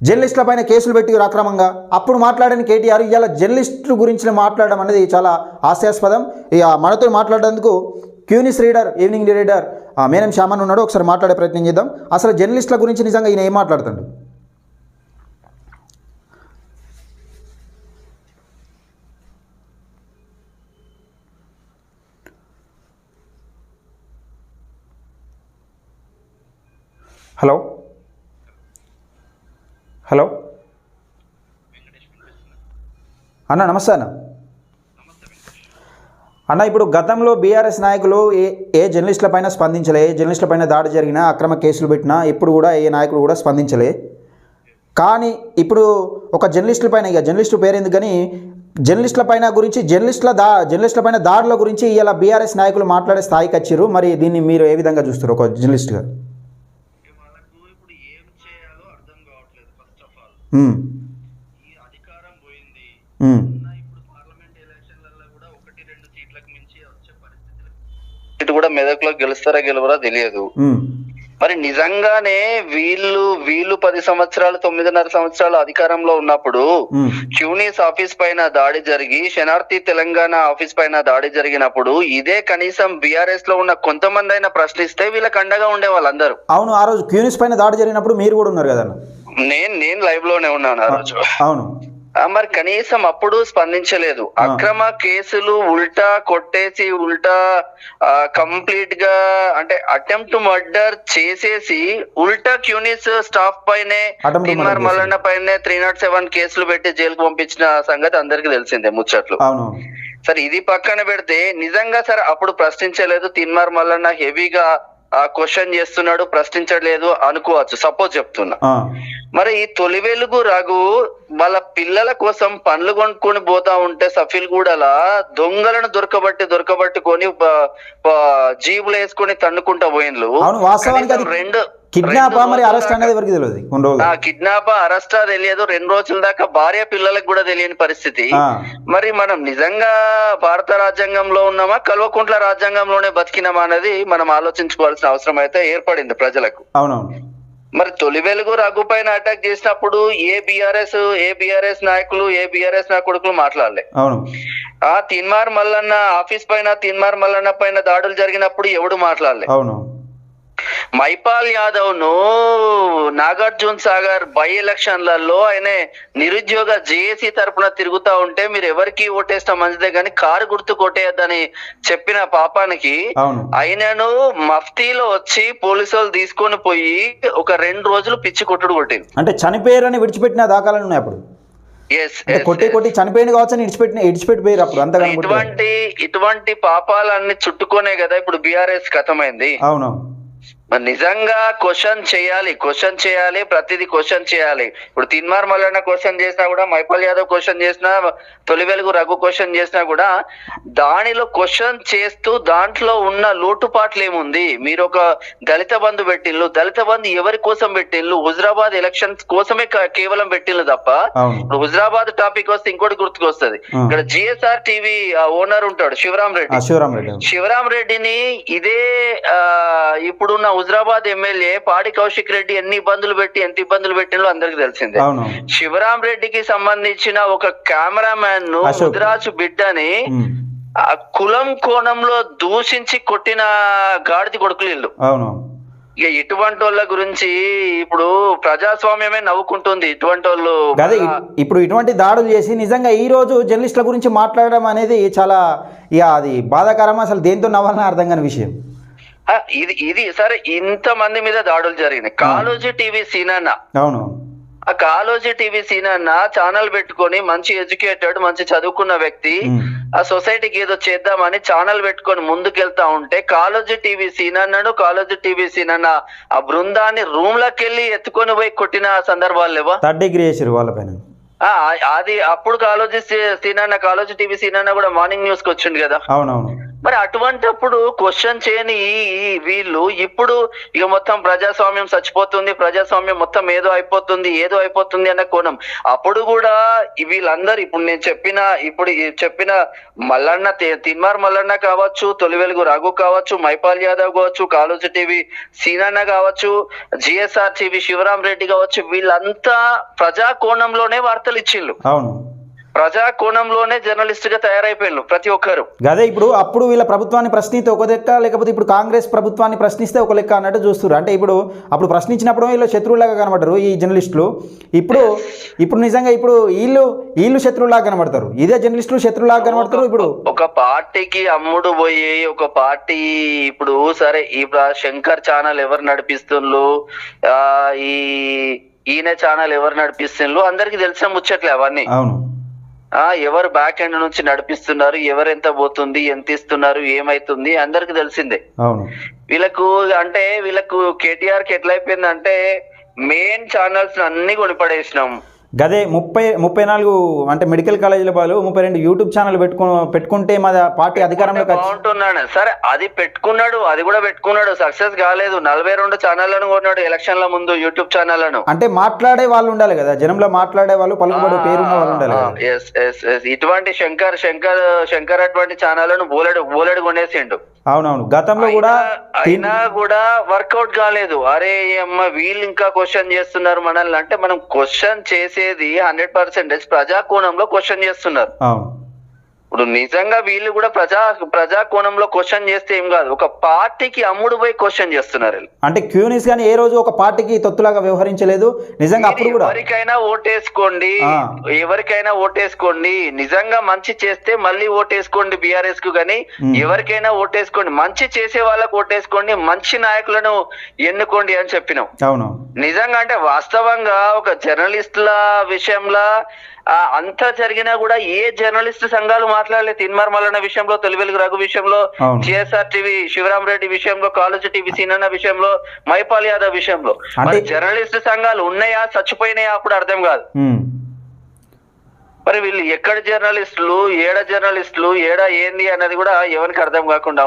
జర్నలిస్టుల పైన కేసులు పెట్టి అక్రమంగా అప్పుడు మాట్లాడిన కేటీఆర్ ఇవాళ జర్నలిస్టు గురించి మాట్లాడడం అనేది చాలా హాస్యాస్పదం. ఇక మనతో మాట్లాడేందుకు క్యూనిస్ రీడర్, ఈవినింగ్ రీడర్ మేనం శ్యామన్ ఉన్నాడు. ఒకసారి మాట్లాడే ప్రయత్నం చేద్దాం. అసలు జర్నలిస్టుల గురించి నిజంగా ఈయన ఏం మాట్లాడుతాడు? హలో హలో అన్న, నమస్తే అన్న. అన్న, ఇప్పుడు గతంలో బీఆర్ఎస్ నాయకులు ఏ జర్నలిస్టుల పైన స్పందించలే, ఏ జర్నలిస్టుల పైన దాడి జరిగినా, అక్రమ కేసులు పెట్టినా ఎప్పుడు కూడా ఏ నాయకులు కూడా స్పందించలే. కానీ ఇప్పుడు ఒక జర్నలిస్టుల పైన, ఇక జర్నలిస్టు పేరెందుకు కానీ జర్నలిస్టుల పైన గురించి జర్నలిస్టుల పైన దాడుల గురించి ఇలా బీఆర్ఎస్ నాయకులు మాట్లాడే స్థాయికి వచ్చారు. మరి దీన్ని మీరు ఏ విధంగా చూస్తారు ఒక జర్నలిస్టుగా? అధికారం పోయింది. ఇప్పుడు పార్లమెంట్ ఎలక్షన్లలో కూడా 1-2 సీట్లకు మించి వచ్చే పరిస్థితి కూడా మెదక్లో గెలుస్తారా గెలవరా తెలియదు. మరి నిజంగానే వీళ్ళు 10 సంవత్సరాలు 9.5 సంవత్సరాలు అధికారంలో ఉన్నప్పుడు క్యూనిస్ ఆఫీస్ పైన దాడి జరిగి, శనార్థి తెలంగాణ ఆఫీస్ పైన దాడి జరిగినప్పుడు ఇదే కనీసం బీఆర్ఎస్ లో ఉన్న కొంతమంది అయినా ప్రశ్నిస్తే వీళ్ళకి అండగా ఉండే వాళ్ళందరూ. అవును, ఆ రోజు క్యూనిస్ పైన దాడి జరిగినప్పుడు మీరు కూడా ఉన్నారు కదా? నేను లైవ్ లోనే ఉన్నాను ఆ రోజు. అవును, మరి కనీసం అప్పుడు స్పందించలేదు. అక్రమ కేసులు ఉల్టా కొట్టేసి, ఉల్టా కంప్లీట్ గా అంటే అటెంప్ట్ మర్డర్ చేసేసి, ఉల్టా క్యూనిస్ స్టాఫ్ పైనే, తిన్మార్ మల్లన్న పైనే 307 కేసులు పెట్టి జైలుకు పంపించిన సంగతి అందరికి తెలిసిందే, ముచ్చట్లు. సరే, ఇది పక్కన పెడితే నిజంగా సరే అప్పుడు ప్రశ్నించలేదు. తిన్మార్ మల్లన్న హెవీగా క్వశ్చన్ చేస్తున్నాడు, ప్రశ్నించలేదు అనుకోవచ్చు, సపోజ్ చెప్తున్నా. మరి ఈ తొలి వెలుగు రఘు వాళ్ళ పిల్లల కోసం పండ్లు కొనుక్కొని పోతా ఉంటే సఫీల్గూడలా దొంగలను దొరకబట్టుకొని జీబులు వేసుకొని తన్నుకుంటా పోయిన్లు. కిడ్నాప్ అరెస్టా తెలియదు. 2 రోజుల దాకా భార్య పిల్లలకు కూడా తెలియని పరిస్థితి. మరి మనం నిజంగా భారత రాజ్యాంగంలో ఉన్నామా, కల్వకుంట్ల రాజ్యాంగంలోనే బతికినామా అనేది మనం ఆలోచించుకోవాల్సిన అవసరం అయితే ఏర్పడింది ప్రజలకు. మరి తొలి వెలుగు రఘు పైన అటాక్ చేసినప్పుడు ఏ బీఆర్ఎస్ నాయకులు, ఏ బీఆర్ఎస్ నా కొడుకులు మాట్లాడలే. తిన్మార్ మల్లన్న ఆఫీస్ పైన, తిన్మార్ మల్లన్న పైన దాడులు జరిగినప్పుడు ఎవడు మాట్లాడలే. మైపాల్ యాదవ్ ను నాగార్జున సాగర్ బై ఎలక్షన్లలో ఆయన నిరుద్యోగ జేఏసీ తరపున తిరుగుతా ఉంటే మీరు ఎవరికి ఓటేస్తా మంచిదే గాని కారు గుర్తు కొట్టేయద్దని చెప్పిన పాపానికి ఆయనను మఫ్తీలో వచ్చి పోలీసు వాళ్ళు తీసుకొని పోయి ఒక 2 రోజులు పిచ్చి కొట్టుడు కొట్టింది. అంటే చనిపోయారని విడిచిపెట్టిన దాఖలాలు ఉన్నాయి అప్పుడు. కొట్టి చనిపోయింది కావచ్చు, ఇడిచిపెట్టిపోయారు అప్పుడు. అంతగా ఇటువంటి పాపాలన్నీ చుట్టుకోనే కదా ఇప్పుడు బీఆర్ఎస్ కథమైంది. అవును, నిజంగా క్వశ్చన్ చేయాలి, ప్రతిదీ క్వశ్చన్ చేయాలి. ఇప్పుడు తిన్మార్ మల్లన్న క్వశ్చన్ చేసినా కూడా, మైపాల్ యాదవ్ క్వశ్చన్ చేసినా, తొలి వెలుగు రఘు క్వశ్చన్ చేసినా కూడా దానిలో క్వశ్చన్ చేస్తూ దాంట్లో ఉన్న లోటుపాట్లు ఏముంది. మీరు ఒక దళిత బంధు పెట్టిల్లు, దళిత బంధు ఎవరి కోసం పెట్టిల్లు? హుజరాబాద్ ఎలక్షన్స్ కోసమే కేవలం పెట్టిల్లు తప్ప. హుజరాబాద్ టాపిక్ వస్తే ఇంకోటి గుర్తుకొస్తుంది. ఇక్కడ జిఎస్ఆర్ టీవీ ఓనర్ ఉంటాడు శివరాం రెడ్డిని ఇదే ఇప్పుడున్న హుజరాబాద్ ఎమ్మెల్యే పాడి కౌశిక్ రెడ్డి ఎంత ఇబ్బందులు పెట్టినో అందరికి తెలిసిందే. శివరాం రెడ్డికి సంబంధించిన ఒక కెమెరామ్యాన్ ను ముదిరాజు బిడ్డని కులం కోణంలో దూషించి కొట్టిన గాడిది కొడుకులు ఇల్లు. ఇక ఇటువంటి వాళ్ళ గురించి ఇప్పుడు ప్రజాస్వామ్యమే నవ్వుకుంటుంది. ఇటువంటి వాళ్ళు ఇప్పుడు ఇటువంటి దాడులు చేసి నిజంగా ఈ రోజు జర్నలిస్టుల గురించి మాట్లాడడం అనేది చాలా అది బాధాకరం. అసలు దేంతో నవ్వాలని అర్థం కాని విషయం ఇది. సరే, ఇంత మంది మీద దాడులు జరిగినాయి. కాలోజీ టీవీ సీనన్న, ఆ కాలోజీ టీవీ సీనన్న ఛానల్ పెట్టుకొని మంచి ఎడ్యుకేటెడ్, మంచి చదువుకున్న వ్యక్తి, ఆ సొసైటీకి ఏదో చేద్దామని ఛానల్ పెట్టుకొని ముందుకెళ్తా ఉంటే కాలోజీ టీవీ సీనన్న ఆ బృందాన్ని రూమ్ లోకి వెళ్ళి ఎత్తుకొని పోయి కొట్టిన సందర్భాలు లేవా? వాళ్ళపైన అది అప్పుడు కాలోజీ టీవీ సీనన్న కూడా మార్నింగ్ న్యూస్ కి వచ్చిండు కదా. మరి అటువంటప్పుడు క్వశ్చన్ చేయని వీళ్ళు ఇప్పుడు ఇక మొత్తం ప్రజాస్వామ్యం చచ్చిపోతుంది, ప్రజాస్వామ్యం మొత్తం ఏదో అయిపోతుంది అన్న కోణం. అప్పుడు కూడా వీళ్ళందరూ ఇప్పుడు నేను చెప్పిన మల్లన్న, తిన్మార్ మల్లన్న కావచ్చు, తొలి వెలుగు రఘు కావచ్చు, మైపాల్ యాదవ్ కావచ్చు, కాళోజీ టీవీ సీనన్న కావచ్చు, జిఎస్ఆర్ టీవీ శివరాం రెడ్డి కావచ్చు, వీళ్ళంతా ప్రజా కోణంలోనే వార్తలు ఇచ్చిళ్ళు. అవును, ప్రజా కోణంలోనే జర్నలిస్ట్ గా తయారైపోయారు ప్రతి ఒక్కరు. అదే ఇప్పుడు అప్పుడు వీళ్ళ ప్రభుత్వాన్ని ప్రశ్నిస్తే ఒక లెక్క, లేకపోతే ఇప్పుడు కాంగ్రెస్ ప్రభుత్వాన్ని ప్రశ్నిస్తే ఒక లెక్క అన్నట్టు చూస్తున్నారు. అంటే ఇప్పుడు అప్పుడు ప్రశ్నించినప్పుడు వీళ్ళు శత్రువులాగా కనబడతారు ఈ జర్నలిస్టులు, ఇప్పుడు నిజంగా ఇప్పుడు వీళ్ళు శత్రువులాగా కనబడతారు, ఇదే జర్నలిస్టులు శత్రువులాగా కనబడతారు. ఇప్పుడు ఒక పార్టీకి అమ్ముడు పోయి ఒక పార్టీ ఇప్పుడు సరే ఇప్పుడు శంకర్ ఛానల్ ఎవరు నడిపిస్తుండ్రు, ఈయన ఛానల్ ఎవరు నడిపిస్తుండ్రు అందరికి తెలిసిన ముచ్చట్లే అవన్నీ. అవును, ఎవరు బ్యాక్ ఎండ్ నుంచి నడిపిస్తున్నారు, ఎవరు ఎంత పోతుంది, ఎంత ఇస్తున్నారు, ఏమైతుంది అందరికి తెలిసిందే. అవును, వీళ్ళకు కేటీఆర్ కి ఎట్లయిపోయిందంటే మెయిన్ ఛానల్స్ అన్ని కొనిపడేసినాం. గదే 34 అంటే మెడికల్ కాలేజీల వాళ్ళు 32 యూట్యూబ్ ఛానల్ పెట్టుకుంటే మా పార్టీ అధికారంలో బాగుంటున్నాడు. సరే అది కూడా పెట్టుకున్నాడు, సక్సెస్ కాలేదు. 42 ఛానళ్లను కొన్నాడు ఎలక్షన్ల ముందు, యూట్యూబ్ ఛానళ్లను. అంటే మాట్లాడే వాళ్ళు ఉండాలి కదా, జనంలో మాట్లాడే వాళ్ళు, పలుకుబడి పేరున్న వాళ్ళు ఉండాలి. ఇటువంటి శంకర్ అటువంటి ఛానళ్లను బోలెడు కొనేసిండు. అవునవును, గతంలో కూడా అయినా కూడా వర్కౌట్ కాలేదు. అరే అమ్మ వీళ్ళు ఇంకా క్వశ్చన్ చేస్తున్నారు మనల్ని అంటే, మనం క్వశ్చన్ చేసేది 100% ప్రజా కోణంలో క్వశ్చన్ చేస్తున్నారు. అవును, ఇప్పుడు నిజంగా వీళ్ళు కూడా ప్రజా కోణంలో క్వశ్చన్ చేస్తే ఏం కాదు, ఒక పార్టీకి అమ్ముడు పోయి క్వశ్చన్ చేస్తున్నారు. అంటే క్యూనిస్ గానీ ఏ రోజు ఒక పార్టీకి తొత్తులాగా వ్యవహరించలేదు నిజంగా. అప్పుడు కూడా ఎవరికైనా ఓటేసుకోండి, నిజంగా మంచి చేస్తే మళ్ళీ ఓటేసుకోండి బీఆర్ఎస్ కు, కానీ ఎవరికైనా ఓటేసుకోండి, మంచి చేసే వాళ్ళకు ఓటేసుకోండి, మంచి నాయకులను ఎన్నుకోండి అని చెప్పినాం. అవును, నిజంగా అంటే వాస్తవంగా ఒక జర్నలిస్టుల విషయంలో అంతా జరిగినా కూడా ఏ జర్నలిస్ట్ సంఘాలు మాట్లాడలేదు. తిన్మార్ మల్లన్న విషయంలో, తొలి వెలుగు రఘు విషయంలో, జిఎస్ఆర్ టీవీ శివరాం రెడ్డి విషయంలో, కాళోజీ టీవీ సీనన్న విషయంలో, మైపాల్ యాదవ్ విషయంలో మరి జర్నలిస్ట్ సంఘాలు ఉన్నాయా, చచ్చిపోయినాయా అప్పుడు అర్థం కాదు. మరి వీళ్ళు ఎక్కడ జర్నలిస్టులు, ఏడ ఏంది అన్నది కూడా ఎవరికి అర్థం కాకుండా